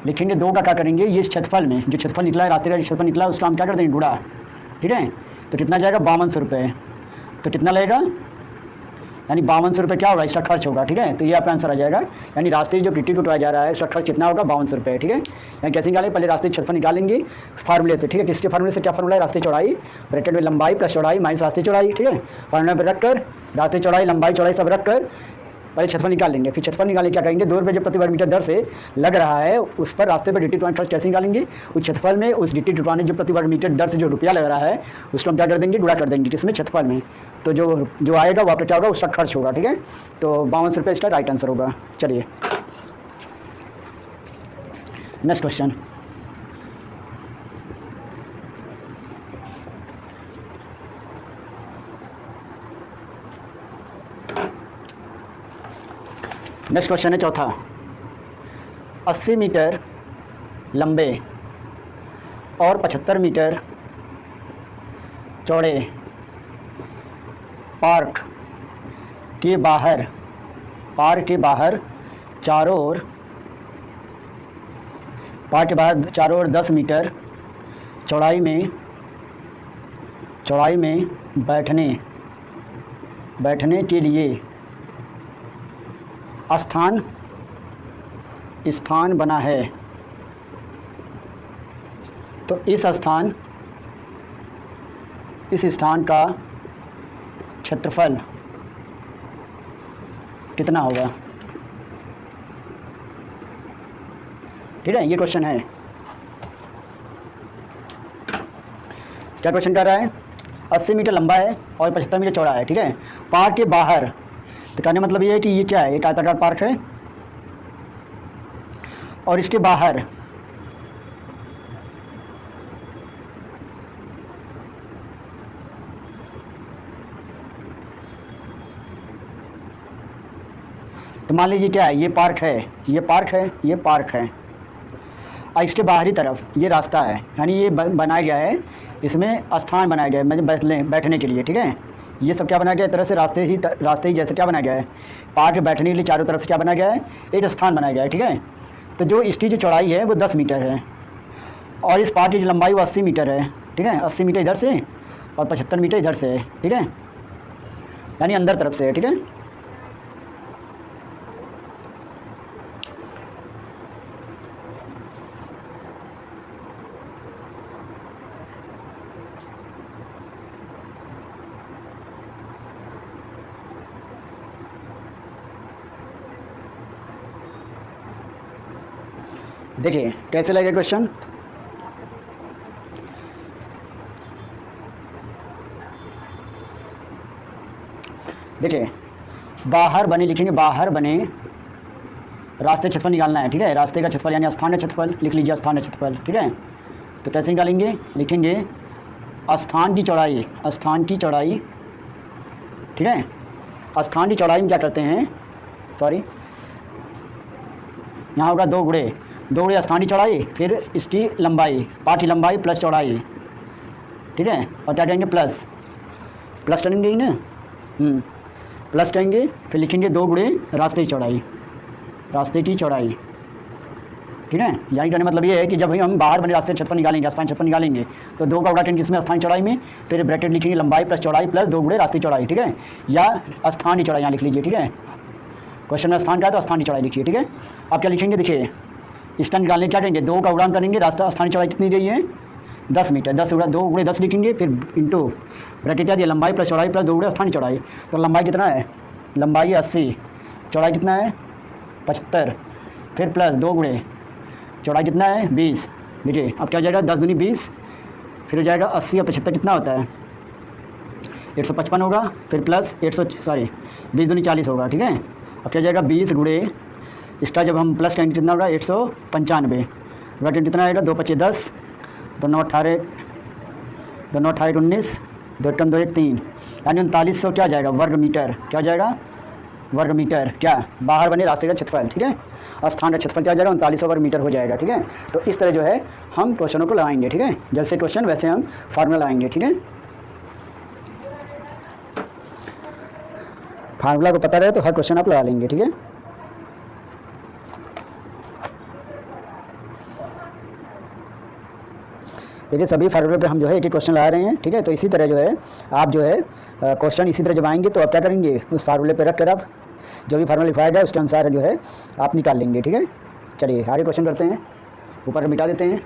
लिखेंगे 2 का क्या करेंगे, ये क्षेत्रफल में जो क्षेत्रफल निकला है, रास्ते का जो क्षेत्रफल निकला है उसका हम क्या कर देंगे गुणा। ठीक है, तो कितना जाएगा 5200 रुपये, तो कितना लगेगा यानी 5200 रुपये क्या होगा इसका खर्च होगा। ठीक है, तो ये आपका आंसर आ जाएगा, यानी रास्ते जो गिट्टी कुटवाया जा रहा है उसका खर्च कितना होगा 5200 रुपये। ठीक है, यानी कैसे निकालेंगे, पहले रास्ते क्षेत्रफल निकालेंगे फार्मूले से। ठीक है, किसके फार्मूले से, क्या फार्मूला है, रास्ते चौड़ाई ब्रैकेट में लंबाई प्लस चौड़ाई माइनस रास्ते चौड़ाई। ठीक है, फार्मूला पर रख कर रास्ते चौड़ाई लंबाई चौड़ाई सब रख कर पहले क्षेत्रफल निकाल लेंगे, फिर क्षेत्रफल निकालने क्या करेंगे, 2 रुपये जो प्रति वर्ग मीटर दर से लग रहा है उस पर रास्ते पर गिट्टी कुटवाने खर्च कैसे निकालेंगे, उस क्षेत्रफल में उस गिट्टी कुटवाने जो प्रति वर्ग मीटर दर से जो रुपया लग रहा है उसको हम क्या कर देंगे, गुणा कर देंगे किसमें, क्षेत्रफल में। तो जो आएगा वो आपका क्या होगा, उसका खर्च होगा। ठीक है, तो 5200 रुपये इसका राइट आंसर होगा। चलिए नेक्स्ट क्वेश्चन, नेक्स्ट क्वेश्चन है चौथा, 80 मीटर लंबे और 75 मीटर चौड़े पार्क के बाहर चारों ओर 10 मीटर चौड़ाई में बैठने के लिए स्थान बना है। तो इस स्थान का क्षेत्रफल कितना होगा। ठीक है, ये क्वेश्चन है, क्या क्वेश्चन कर रहा है, 80 मीटर लंबा है और 75 मीटर चौड़ा है। ठीक है, पार्क के बाहर, तो कहने मतलब ये है कि ये क्या है, एक आयताकार पार्क है और इसके बाहर तो मान लीजिए क्या है, ये पार्क है, ये पार्क है, ये पार्क है, और इसके बाहरी तरफ ये रास्ता है, यानी ये बनाया गया है, इसमें स्थान बनाया गया है मतलब बैठने के लिए, ठीक है। ये सब क्या बनाया गया है, तरह से रास्ते ही जैसे क्या बनाया गया है, पार्क बैठने के लिए चारों तरफ से क्या बनाया गया है, एक स्थान बनाया गया है, ठीक है। तो जो इसकी जो चौड़ाई है वो 10 मीटर है, और इस पार्क की जो लंबाई वो 80 मीटर है, ठीक है। 80 मीटर इधर से और 75 मीटर इधर से है, ठीक है, यानी अंदर तरफ से है, ठीक है। देखिए कैसे लगे क्वेश्चन। देखिए बाहर बने लिखेंगे, बाहर बने रास्ते क्षेत्रफल निकालना है, ठीक है। रास्ते का क्षेत्रफल यानी स्थान का क्षेत्रफल लिख लीजिए, स्थान का क्षेत्रफल, ठीक है। तो कैसे निकालेंगे, लिखेंगे स्थान की चौड़ाई, स्थान की चौड़ाई, ठीक है। स्थान की चौड़ाई में क्या करते हैं, सॉरी यहाँ होगा 2 गुणे स्थान की चौड़ाई, फिर इसकी लंबाई, पार्ट की लंबाई प्लस चौड़ाई, ठीक है। और क्या करेंगे, प्लस करेंगे ही ना, प्लस करेंगे, फिर लिखेंगे 2 गुणे रास्ते की चौड़ाई, रास्ते की चौड़ाई, ठीक है। यानी कहने मतलब ये है कि जब हम बाहर बने रास्ते क्षेत्रफल निकालेंगे, स्थान क्षेत्रफल निकालेंगे, तो 2 का गुणा करेंगे इसमें स्थान चौड़ाई में, फिर ब्रैकेट लिखेंगे लंबाई प्लस चौड़ाई प्लस 2 गुणे रास्ते की चौड़ाई, ठीक है। या स्थान की चौड़ाई यहाँ लिख लीजिए, ठीक है। क्वेश्चन में स्थान का है तो स्थान की चौड़ाई लिखिए, ठीक है। अब क्या लिखेंगे, देखिए इसका निकालने क्या करेंगे, 2 का गुणा करेंगे, रास्ता स्थान की चौड़ाई कितनी रही है 10 मीटर, 2 गुणे 10 लिखेंगे, फिर इंटू ब्रैकेट क्या दिया, लंबाई प्लस चौड़ाई प्लस 2 गुणे स्थान की चौड़ाई। तो लंबाई कितना है, लंबाई 80, चौड़ाई कितना है 75, फिर प्लस 2 गुणे चौड़ाई कितना है 20। देखिए अब क्या हो जाएगा, 10 दूनी 20, फिर हो जाएगा 80 और 75 कितना होता है 155 होगा, फिर प्लस 20 दूनी 40 होगा, ठीक है। अब क्या हो जाएगा 20 गुणे इसका जब हम प्लस करेंगे कितना होगा 195, ब्रैकेट कितना आएगा 2 25 10, 2 9 18, 2 9 18 19, 2 कम 2 1 3, यानी 3900 क्या जाएगा वर्ग मीटर, क्या जाएगा वर्ग मीटर, क्या बाहर बने रास्ते का क्षेत्रफल, ठीक है। और स्थान का क्षेत्रफल क्या जाएगा 3900 वर्ग मीटर हो जाएगा, ठीक है। तो इस तरह जो है हम क्वेश्चनों को लगाएंगे, ठीक है। जैसे क्वेश्चन वैसे हम फार्मूला लगाएंगे, ठीक है। फार्मूला को पता रहे तो हर क्वेश्चन आप लगा लेंगे, ठीक है। देखिए सभी फार्मूले पे हम जो है एक एक क्वेश्चन लगा रहे हैं, ठीक है। तो इसी तरह जो है आप जो है क्वेश्चन इसी तरह जब आएंगे तो आप क्या करेंगे, उस फार्मूले पे रख कर आप जो भी फार्मूला लिखवाया गया उसके अनुसार जो है आप निकाल लेंगे, ठीक है। चलिए आगे क्वेश्चन करते हैं, ऊपर मिटा देते हैं।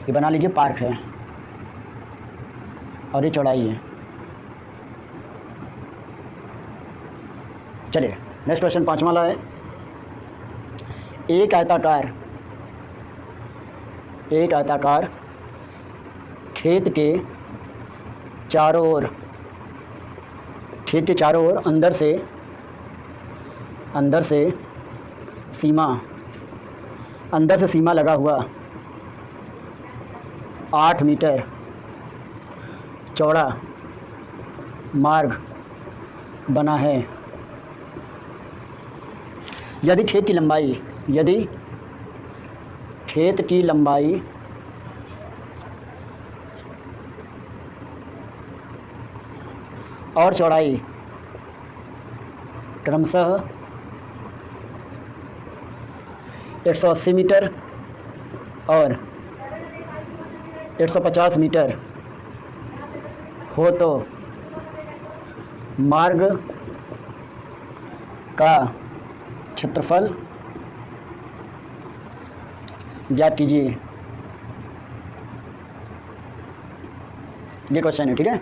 ये बना लीजिए पार्क है और ये चौड़ाई है। चलिए नेक्स्ट क्वेश्चन 5वां वाला है, एक आयताकार खेत के चारों ओर अंदर से सीमा लगा हुआ 8 मीटर चौड़ा मार्ग बना है। यदि खेत की लंबाई और चौड़ाई क्रमशः 180 मीटर और 150 मीटर हो तो मार्ग का क्षेत्रफल ज्ञात कीजिए। ये क्वेश्चन है, ठीक है।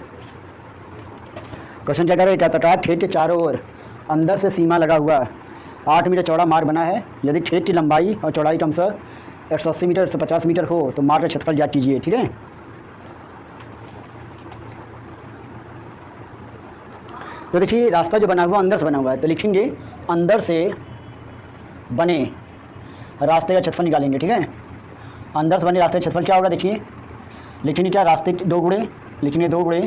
क्वेश्चन क्या कर रहे हैं, क्या आयताकार खेत के चारों ओर अंदर से सीमा लगा हुआ 8 मीटर चौड़ा मार्ग बना है। यदि खेत की लंबाई और चौड़ाई क्रमशः 180 मीटर 150 मीटर हो तो मार्ग का क्षेत्रफल ज्ञात कीजिए, ठीक है। तो देखिए रास्ता जो बना हुआ अंदर से बना हुआ है, तो लिखेंगे अंदर से बने रास्ते का क्षेत्रफल निकालेंगे। ठीक है, अंदर से बने रास्ते का क्षेत्रफल क्या होगा, देखिए लिखेंगे क्या, रास्ते 2 गुणे, लिखेंगे 2 गुणे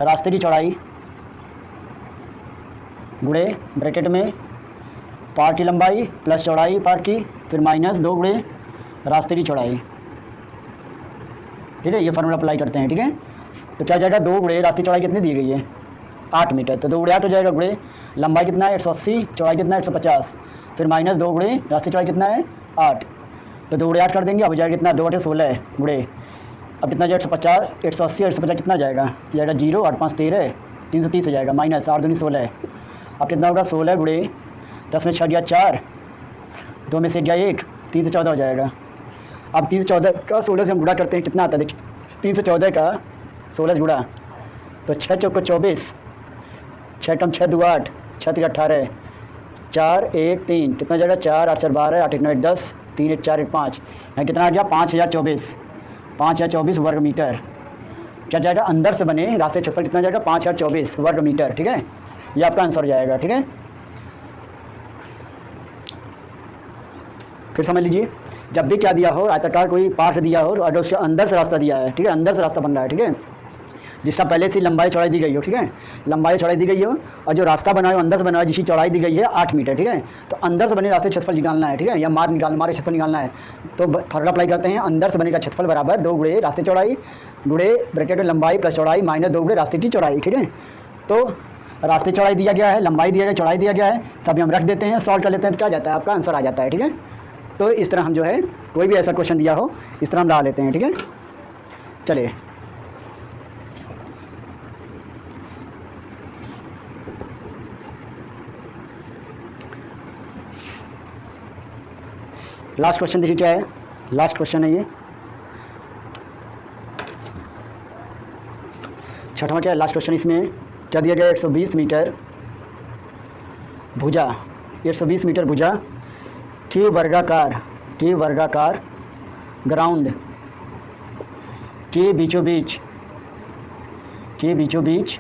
रास्ते की चौड़ाई गुणे ब्रैकेट में पार्ट की लंबाई प्लस चौड़ाई पार्ट की, फिर माइनस 2 गुणे रास्ते की चौड़ाई। ठीक है, ये फार्मूला अप्लाई करते हैं। ठीक है, तो क्या जाएगा, 2 गुणे रास्ते की चौड़ाई कितनी दी गई है 8 मीटर, तो 2 गुणे 8 हो जाएगा, गुणे लंबाई कितना है 180, चौड़ाई कितना है 150, फिर माइनस 2 गुणे रास्ते की चौड़ाई कितना है 8, तो 2 गुणे 8 कर देंगे, अब हो जाएगा कितना 2 8 16 गुणे, अब कितना जाएगा 150, 180 150 कितना जाएगा 0, 8 5 13, 330 हो जाएगा, माइनस 8 दूनी 16, अब कितना होगा 16 गुणे 10 में 6 गया 4, 2 में से गया 1, 3 से 14 हो जाएगा। अब 3 से 14 का 16 से हम गुणा करते हैं, कितना आता है देखिए, 3 से 14 का 16 से गुणा, तो 6 चौको 24, 6 कम 6 2 8, 6 3 18, 4 1 3, कितना जाएगा 4 8 4 12, 8 1 9 1 10, 3 1 4 1 5, यहाँ कितना आ गया 5024 वर्ग मीटर। क्या जाएगा, अंदर से बने रास्ते क्षेत्रफल कितना जाएगा 5024 वर्ग मीटर। ठीक है, ये आपका आंसर हो जाएगा। ठीक है, फिर समझ लीजिए, जब भी क्या दिया हो, आयताकार कोई पार्ट दिया हो और उसके अंदर से रास्ता दिया है, ठीक है, अंदर से रास्ता बन रहा है, ठीक है, जिसका पहले से लंबाई चौड़ाई दी गई हो, ठीक है, लंबाई चौड़ाई दी गई हो और जो रास्ता बना है अंदर से बना है जिसकी चौड़ाई दी गई है 8 मीटर। ठीक है, तो अंदर से बने रास्ते क्षेत्रफल निकालना है। ठीक है, या मार्ग क्षेत्रफल निकालना है, तो फार्मूला अप्लाई करते हैं, अंदर से बने का क्षेत्रफल बराबर 2 गुणे रास्ते चौड़ाई गुणे ब्रैकेट में लंबाई प्लस चौड़ाई माइनस 2 गुणे रास्ते की चौड़ाई। ठीक है, तो रास्ते चौड़ाई दिया गया है, लंबाई दिया गया, चौड़ाई दिया गया है, सभी हम रख देते हैं, सॉल्व कर लेते हैं, तो क्या जाता है आपका आंसर आ जाता है। ठीक है, तो इस तरह हम जो है कोई भी ऐसा क्वेश्चन दिया हो इस तरह हम ला लेते हैं। ठीक है, चलिए लास्ट क्वेश्चन देखिए क्या है, लास्ट क्वेश्चन है ये 6वां क्या है, लास्ट क्वेश्चन। इसमें क्या दिया गया, 120 मीटर भुजा, 120 मीटर भुजा के वर्गाकार ग्राउंड के बीचों बीच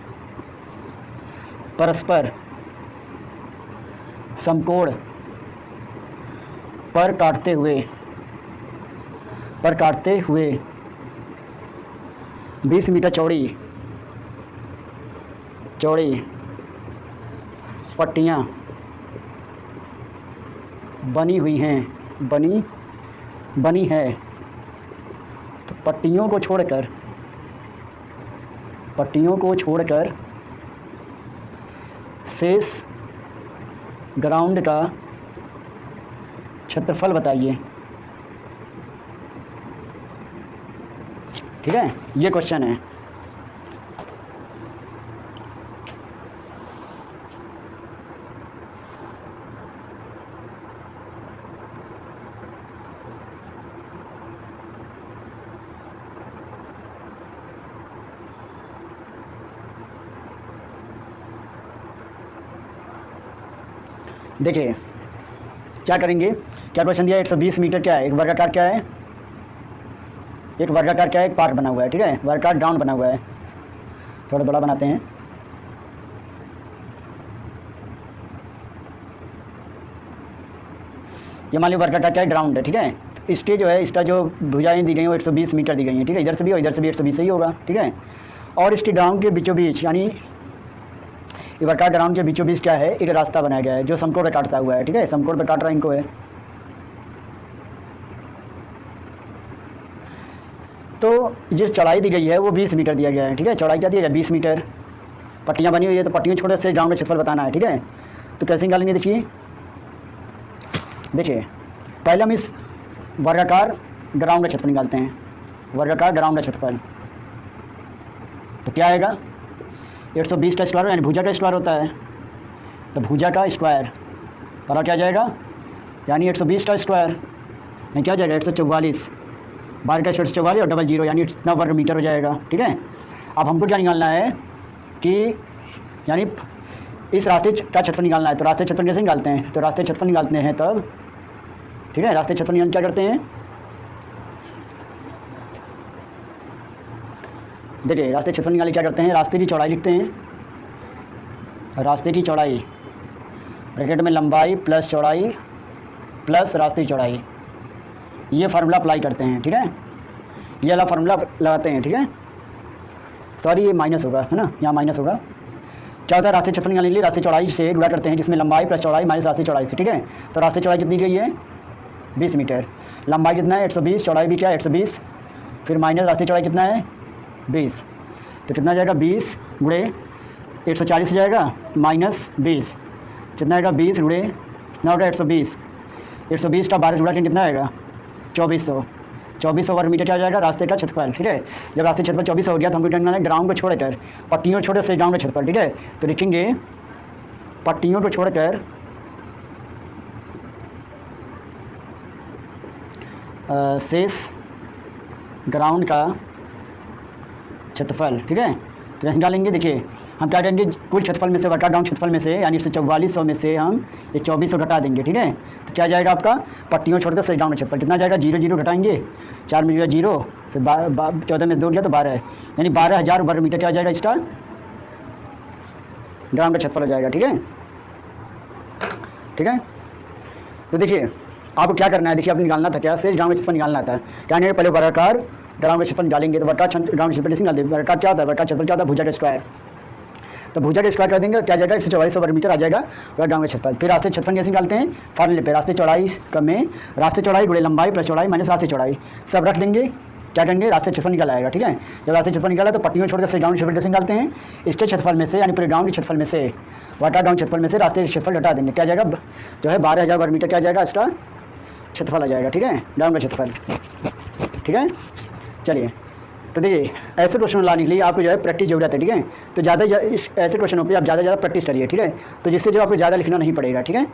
परस्पर समकोण पर काटते हुए 20 मीटर चौड़ी पट्टियाँ बनी है, तो पट्टियों को छोड़कर शेष ग्राउंड का क्षेत्रफल बताइए। ठीक है, ये क्वेश्चन है। देखिए क्या करेंगे, क्या क्वेश्चन दिया, 120 मीटर क्या है, एक वर्गाकार क्या है, एक पार्ट बना हुआ है। ठीक है, वर्गाकार ग्राउंड बना हुआ है, थोड़ा बड़ा बनाते हैं। ये मान लीजिए वर्गाकार क्या है, ग्राउंड है। ठीक है, इसके जो है इसका जो भुजाएं दी गई हैं वो 120 मीटर दी गई हैं। ठीक है, इधर से भी और इधर से भी 120 ही होगा। ठीक है, और इसके ग्राउंड के बीचों बीच यानी वर्गाकार ग्राउंड के बीचों बीच क्या है, एक रास्ता बनाया गया है जो समकोण पे काटता हुआ है। ठीक है, समकोण पे काट रहा है इनको है, तो जो चौड़ाई दी गई है वो 20 मीटर दिया गया है। ठीक है, चौड़ाई क्या दिया गया 20 मीटर, पट्टियाँ बनी हुई है, तो पट्टियों छोटे से ग्राउंड का क्षेत्रफल बताना है। ठीक है, तो कैसे निकालेंगे, देखिए पहले हम इस वर्गाकार ग्राउंड का क्षेत्रफल निकालते हैं, वर्गाकार ग्राउंड का क्षेत्रफल, तो क्या आएगा 120 का स्क्वायर यानी भुजा का स्क्वायर होता है, तो भुजा का स्क्वायर और क्या जाएगा यानी 120 का स्क्वायर यानी क्या जाएगा 144, 12 का स्क्वायर 144 और 00 यानी इतना वर्ग मीटर हो जाएगा। ठीक है, अब हमको क्या निकालना है कि यानी इस रास्ते का क्षेत्रफल निकालना है, तो रास्ते क्षेत्रफल कैसे निकालते हैं, तो रास्ते क्षेत्रफल निकालते हैं तब। ठीक है, रास्ते क्षेत्रफल निकाल क्या करते हैं, देखिए रास्ते क्षेत्रफल निकाले क्या करते हैं, रास्ते की चौड़ाई लिखते हैं, रास्ते की चौड़ाई, ब्रैकेट में लंबाई प्लस चौड़ाई प्लस रास्ते की चौड़ाई, ये फार्मूला अप्लाई करते हैं, ठीक है। ये वाला फार्मूला लगाते हैं, ठीक है। सॉरी ये माइनस होगा, है ना, यहाँ माइनस होगा। क्या होता है, रास्ते क्षेत्रफल निकालने के लिए रास्ते चौड़ाई से गुणा करते हैं, जिसमें लंबाई प्लस चौड़ाई माइनस रास्ते चौड़ाई से, ठीक है। तो रास्ते चौड़ाई कितनी गई है 20 मीटर, लंबाई कितना है 120, चौड़ाई भी क्या है 120, फिर माइनस रास्ते चौड़ाई कितना है 20, तो कितना जाएगा 20 गुणे 140 हो जाएगा माइनस 20, कितना आएगा 20 गुणे कितना होगा 120, 120 का 12 गुणा कितना आएगा 2400 वर्ग मीटर क्या हो जाएगा रास्ते का क्षेत्रफल, ठीक है। जब रास्ते क्षेत्रफल 2400 हो गया तो हमको जानना है ग्राउंड को छोड़कर पट्टियों छोड़े से ग्राउंड का क्षेत्रफल, ठीक है। तो लिखेंगे पट्टियों को छोड़कर शेष ग्राउंड का क्षेत्रफल, ठीक है। तो यहाँ डालेंगे, देखिए हम क्या करेंगे कुल क्षेत्रफल में से वर्का ग्राउंड क्षेत्रफल में से यानी 4400 में से हम ये 2400 घटा देंगे, ठीक है। तो क्या जाएगा आपका पट्टियों छोड़कर शेष ग्राउंड क्षेत्रफल कितना जाएगा 0 0 घटाएंगे, 4 में 0, फिर 14 में 2 गया तो 12 है, यानी 12,000 वर्ग मीटर क्या जाएगा इसका ग्राउंड का क्षेत्रफल हो जाएगा, ठीक है। ठीक है, तो देखिए आपको क्या करना है, देखिए आपको निकालना था क्या शेष ग्राउंड का क्षेत्रफल निकालना था। क्या नहीं, पहले वर्गाकार ग्राउंड का क्षेत्रफल निकालेंगे, तो वर्गाकार ग्राउंड क्षेत्रफल निकाल देंगे। वर्गाकार क्या होता है, वर्गाकार क्षेत्रफल क्या होता है भुजा का स्क्वायर, तो भुजा का स्क्वायर कर देंगे, क्या जाएगा 144 वर्ग मीटर आ जाएगा ग्राउंड का क्षेत्रफल। फिर रास्ते क्षेत्रफल कैसे निकालते हैं फार्मूले पे, रास्ते चौड़ाई में रास्ते चौड़ाई गुणे लंबाई प्लस चौड़ाई माइनस रास्ते चौड़ाई सब रख देंगे, क्या करेंगे रास्ते क्षेत्रफल निकल आएगा, ठीक है। जब रास्ते क्षेत्रफल निकाला तो पट्टियों छोड़कर से ग्राउंड क्षेत्रफल कैसे निकालते हैं, इसके क्षेत्रफल में से यानी पूरे ग्राउंड के क्षेत्रफल में से वाटर ग्राउंड क्षेत्रफल में से रास्ते क्षेत्रफल घटा देंगे, क्या जाएगा जो है 12,000 वर्ग मीटर क्या जाएगा इसका क्षेत्रफल आ जाएगा, ठीक है, ग्राउंड का क्षेत्रफल, ठीक है। चलिए तो देखिए ऐसे क्वेश्चन लाने के लिए आपको जो है प्रैक्टिस जरूरत है, ठीक है। तो ज़्यादा इस ऐसे क्वेश्चनों पे आप ज़्यादा प्रैक्टिस करिए, ठीक है। तो जिससे जो आपको ज़्यादा लिखना नहीं पड़ेगा, ठीक है।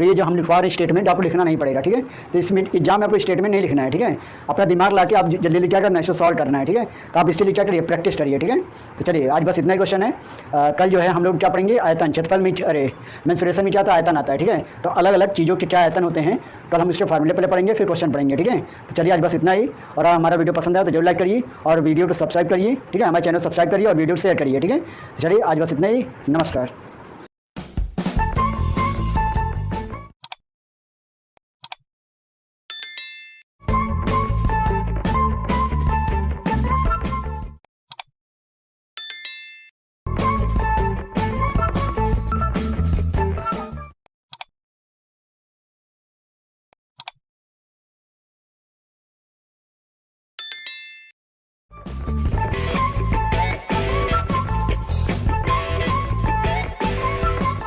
ये जो हम लिखवा रहे स्टेटमेंट आपको लिखना नहीं पड़ेगा, ठीक है। तो इसमें एग्जाम में आपको स्टेटमेंट नहीं लिखना है, ठीक है। अपना दिमाग ला के आप जल्दी जल्दी क्या करना है इसको सॉल्व करना है, ठीक है। तो आप इसके लिए क्या करिए प्रैक्टिस करिए, ठीक है। तो चलिए आज बस इतना ही क्वेश्चन है। कल जो है हम लोग क्या पढ़ेंगे आयतन क्षेत्रफल में, अरे मेंसुरेशन में क्या आता है आयतन आता है, ठीक है। तो अलग अलग चीज़ों के क्या आयतन होते हैं कल हम इसके फार्मूले पहले पढ़ेंगे फिर क्वेश्चन पढ़ेंगे, ठीक है। तो चलिए आज बस इतना ही, और हमारा वीडियो पसंद आया तो जरूर लाइक करिए और वीडियो को सब्सक्राइब करिए, ठीक है। हमारे चैनल सब्सक्राइब करिए और वीडियो शेयर करिए, ठीक है। चलिए आज बस इतना ही, नमस्कार।